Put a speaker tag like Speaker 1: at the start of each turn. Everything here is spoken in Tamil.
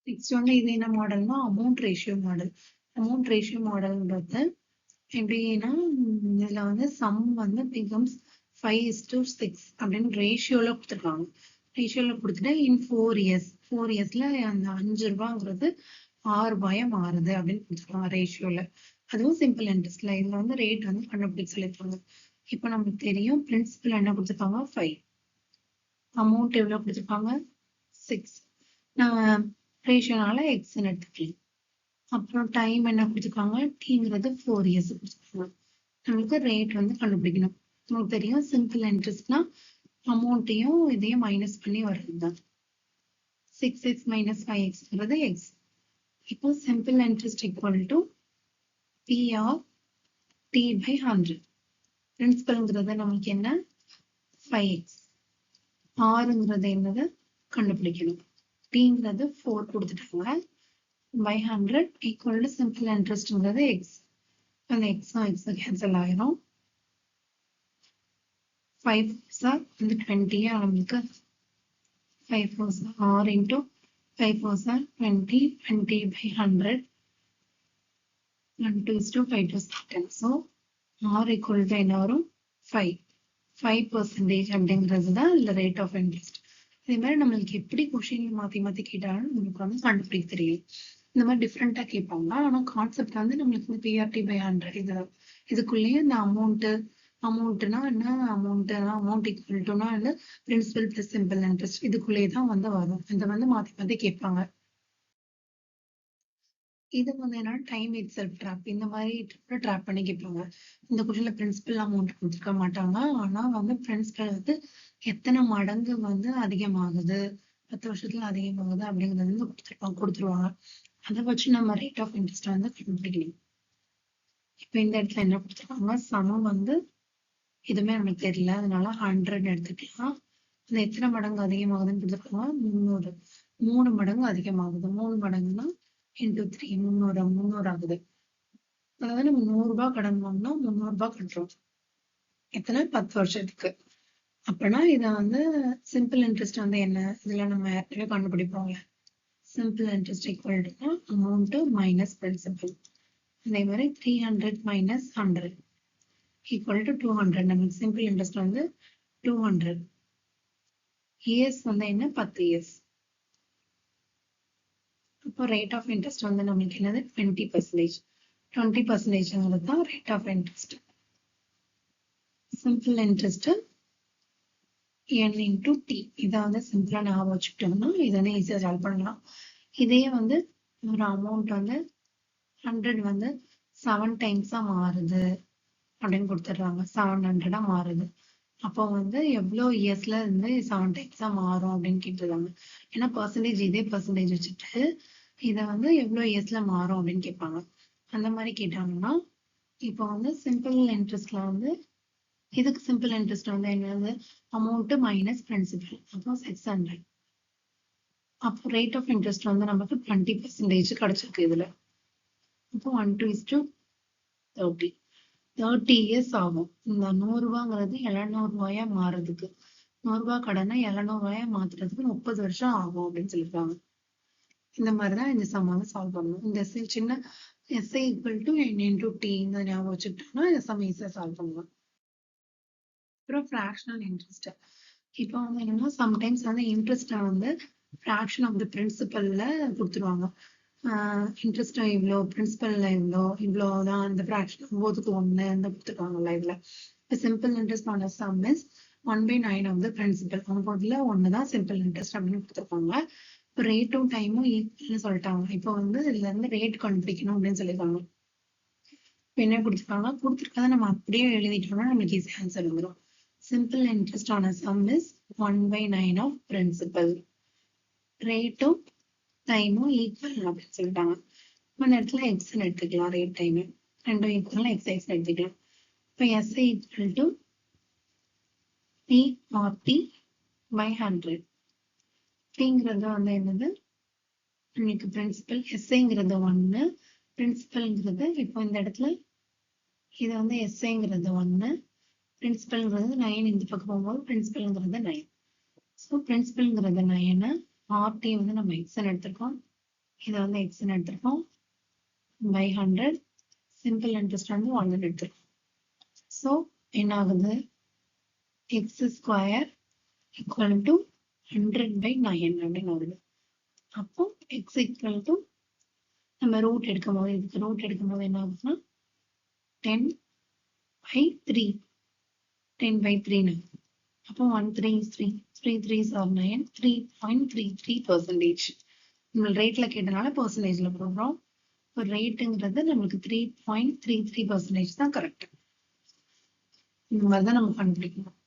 Speaker 1: நெக்ஸ்ட் வந்து இது என்ன மாடல்னா amount ratio model. Amount ratio மாடல்ன்றது எப்படின்னா இதுல வந்து சம் வந்து பிகம்ஸ் 5:6 அப்படின்னு ரேஷியோல கொடுத்துருக்காங்க. ரேஷியோல கொடுத்துட்டு இன் 4 இயர்ஸ் 4 இயர்ஸ்ல அந்த 5 ரூபாங்கிறது 6 ரூபாயா மாறுது அப்படின்னு கொடுத்துருக்காங்க ரேஷியோல. அதுவும் சிம்பிள் இன்ட்ரெஸ்ட்ல. இதுல வந்து ரேட் வந்து கண்டுபிடிக்க சொல்லியிருக்காங்க. இப்போ நமக்கு தெரியும் பிரின்சிபல் என்ன கொடுத்துருக்காங்க 5, அமௌண்ட் எவ்வளவு கொடுத்துருக்காங்க 6, நான் ரேஷியோனால எக்ஸ்ன்னு எடுத்துக்கலாம். அப்புறம் டைம் என்ன கொடுத்துருக்காங்க டீங்கிறது 4 இயர்ஸ் கொடுத்துருக்காங்க. நம்மளுக்கு ரேட் வந்து கண்டுபிடிக்கணும். நமக்கு தெரியும் சிம்பிள் இன்ட்ரெஸ்ட்னா அமௌண்ட்டையும் இதையும் மைனஸ் பண்ணி வர்றதுதான். 6x minus 5xங்கிறது x. இப்போ simple interest equal to p of t by 100. பிரின்சிபல்ங்கிறது நமக்கு என்ன 5x. rங்கிறது என்னது கண்டுபிடிக்கணும். tங்கிறது 4 கொடுத்துட்டாங்க. by 100 equal to simple interestங்கிறது x. அந்த x கேன்சல் ஆயிரும். 5 வந்து 20 நமக்கு 5 4 r into 5 4 20 20 by 100 1 2 is to 5 to 10. So r equal to என்ன வரும் 5% அப்படிங்கிறது தான் இந்த ரேட் ஆஃப் இன்ட்ரெஸ்ட். இதே மாதிரி நம்மளுக்கு எப்படி கொஸ்டின் மாத்தி மாத்தி கேட்டாலும் நமக்கு வந்து கண்டுபிடிக்க தெரியும். இந்த மாதிரி டிஃப்ரெண்டா கேட்பாங்க. ஆனா கான்செப்ட் வந்து நம்மளுக்கு இந்த பிஆர்டி பை 100 இதுக்குள்ளேயே இந்த அமௌண்ட்னா என்ன அமௌண்ட் ஈக்குவல் டுனா வந்து பிரின்சிபல் பிளஸ் சிம்பிள் இன்ட்ரெஸ்ட் இதுக்குள்ளேயே தான் வந்து வரும். இதை வந்து மாத்தி மாத்தி கேட்பாங்க. இது வந்து என்ன டைம் இட் செல்ஃப் ட்ராப். இந்த மாதிரி ட்ராப் பண்ணி கேட்பாங்க. இந்த கொஸ்டின்ல பிரின்சிபல் அமௌண்ட் கொடுத்துருக்க மாட்டாங்க. ஆனா வந்து பிரின்சிபல் வந்து எத்தனை மடங்கு வந்து அதிகமாகுது 10 வருஷத்துல அதிகமாகுது அப்படிங்கிறது வந்து கொடுத்துருவாங்க. அதை வச்சு நம்ம ரேட் ஆஃப் இன்ட்ரெஸ்ட் வந்து கண்டுபிடிக்கணும். இப்ப இந்த இடத்துல என்ன கொடுத்துருக்காங்க சமம் வந்து எதுவுமே நமக்கு தெரியல, அதனால 100 எடுத்துக்கலாம். அது எத்தனை மடங்கு அதிகமாகுதுன்னு கொடுத்துருக்காங்க 300. 3 மடங்கு அதிகமாகுது. 3 மடங்குன்னா into 3 300 ஆகுது. அதாவது நம்ம 100 ரூபாய் கடன் வாங்கினா 300 ரூபாய் கட்டுறோம். எத்தனை 10 வருஷத்துக்கு. அப்படின்னா இதை வந்து சிம்பிள் இன்ட்ரெஸ்ட் வந்து என்ன இதுல நம்ம ஏற்கனவே கண்டுபிடிப்போம்ல. Simple interest equal to amount minus principal. அதே மாதிரி 300 minus 100 equal to 200. நமக்கு சிம்பிள் இன்ட்ரெஸ்ட் வந்து 200. இயர்ஸ் வந்து என்ன 10 இயர்ஸ். அப்போ ரேட் ஆஃப் இன்ட்ரெஸ்ட் வந்து நமக்கு என்னது 20%. 20%ங்கிறது தான் rate of interest. Simple interest n into t. இதை வந்து சிம்பிளா ஞாபகம் வச்சுக்கிட்டோம்னா இதை வந்து ஈஸியா சால்வ் பண்ணலாம். இதே வந்து ஒரு அமௌண்ட் வந்து 100 வந்து 7 டைம்ஸா மாறுது அப்படின்னு கொடுத்துடுறாங்க. 700 மாறுது. அப்போ வந்து எவ்வளவு இயர்ஸ்ல இருந்து 7 டைம்ஸா மாறும் அப்படின்னு கேட்டுருக்காங்க. ஏன்னா பர்சன்டேஜ் இதே பர்சன்டேஜ் வச்சுட்டு இதை வந்து எவ்வளவு இயர்ஸ்ல மாறும் அப்படின்னு கேட்பாங்க. அந்த மாதிரி கேட்டாங்கன்னா இப்போ வந்து சிம்பிள் இன்ட்ரெஸ்ட்ல வந்து இதுக்கு சிம்பிள் இன்ட்ரெஸ்ட் வந்து என்னது அமௌண்ட் மைனஸ் பிரின்சிபல். அப்போ 600. அப்போ ரேட் ஆஃப் இன்ட்ரெஸ்ட் வந்து நமக்கு 20% கிடைச்சிருக்கு இதுல. அப்போ 1 2 is to 30. 30 இயர்ஸ் ஆகும் இந்த 100 ரூபாங்கிறது 700 ரூபாயா மாறுறதுக்கு. 100 ரூபாய் கடனை 700 ரூபாயா மாத்துறதுக்கு 30 வருஷம் ஆகும் அப்படின்னு சொல்லிருக்காங்க. இந்த மாதிரிதான் இந்த சம்மாவை சால்வ் பண்ணணும். இந்த சின்ன SI equal to n into t இந்த ஞாபகம் வச்சுக்கிட்டோம்னா இந்த சம் ஈஸியா சால்வ் பண்ணலாம். அப்புறம் ஃபிராக்ஷனல் இன்ட்ரெஸ்ட். இப்போ வந்து என்னன்னா சம்டைம்ஸ் வந்து இன்ட்ரெஸ்ட் வந்து ஃபிராக்ஷன் ஆஃப் த பிரின்சிபல்ல கொடுத்துருவாங்க. இன்ட்ரெஸ்ட் இவ்வளோ பிரின்சிபல்ல இவ்வளோதான் இந்த ஃபிராக்ஷன் 9க்கு 1 அந்த கொடுத்துருக்காங்கல்ல இதுல. இப்போ சிம்பிள் இன்ட்ரெஸ்ட் ஆன sum is 1/9 of the principal. அமௌண்ட்ல 1 தான் சிம்பிள் இன்ட்ரெஸ்ட் அப்படின்னு கொடுத்துருக்காங்க. இப்போ ரேட்டும் டைமும் ஈக்குவல்னு சொல்லிட்டாங்க. இப்போ வந்து இதுல இருந்து ரேட் கண்டுபிடிக்கணும் அப்படின்னு சொல்லியிருக்காங்க. இப்போ என்ன கொடுத்துருக்கதை நம்ம அப்படியே எழுதிட்டோம்னா நமக்கு ஈஸி ஆன்சர் வந்துடும். சிம்பிள் இன்ட்ரெஸ்ட் ஆன சம் இஸ் 1/9 ஆஃப் பிரின்சிபல். ரேட்டும் டைமும் ஈக்குவல் அப்படின்னு சொல்லிட்டாங்க. இந்த இடத்துல எக்ஸ்ன்னு எடுத்துக்கலாம். ரேட் டைம் ரெண்டும் ஈக்குவல் எக்ஸ் எடுத்துக்கலாம். இப்போ எஸ்ஐ ஈக்குவல் டு P/100. Pங்கிறது வந்து என்னது உங்களுக்கு பிரின்சிபல். எஸ்ஐங்கிறது 1, பிரின்சிபல்ங்கிறது இப்போ இந்த இடத்துல இது வந்து எஸ்ஐங்கிறது 1, பிரின்சிபல்ங்கிறது 9. இந்த பக்கம் போகும்போது பிரின்சிபல்ங்கிறது 9. ஸோ பிரின்சிபல்ங்கிறது 9, ஆர்டி வந்து நம்ம எக்ஸ்ன்னு எடுத்துருக்கோம். இதை வந்து எக்ஸ்ன்னு எடுத்துருக்கோம் பை 100 சிம்பிள் இன்ட்ரெஸ்ட் வந்து 1 எடுத்துருக்கோம். ஸோ என்ன ஆகுது எக்ஸ் ஸ்கொயர் ஈக்குவல் டு 100/9 அப்படின்னு வருது. அப்போ எக்ஸ் ஈக்குவல் டு நம்ம ரூட் எடுக்கும் போது இதுக்கு ரூட் எடுக்கும் போது என்ன ஆகுதுன்னா 10/3 10/3 அப்போ 1 3 3 3 3s are 9 3.33%. நம்ம ரேட்ல கேட்டனால பெர்சன்டேஜ்ல போடுறோம். இப்போ ரேட்டுங்கிறது நம்மளுக்கு 3.33% தான் கரெக்ட். இந்த மாதிரி தான் நம்ம கண்டுபிடிக்கணும்.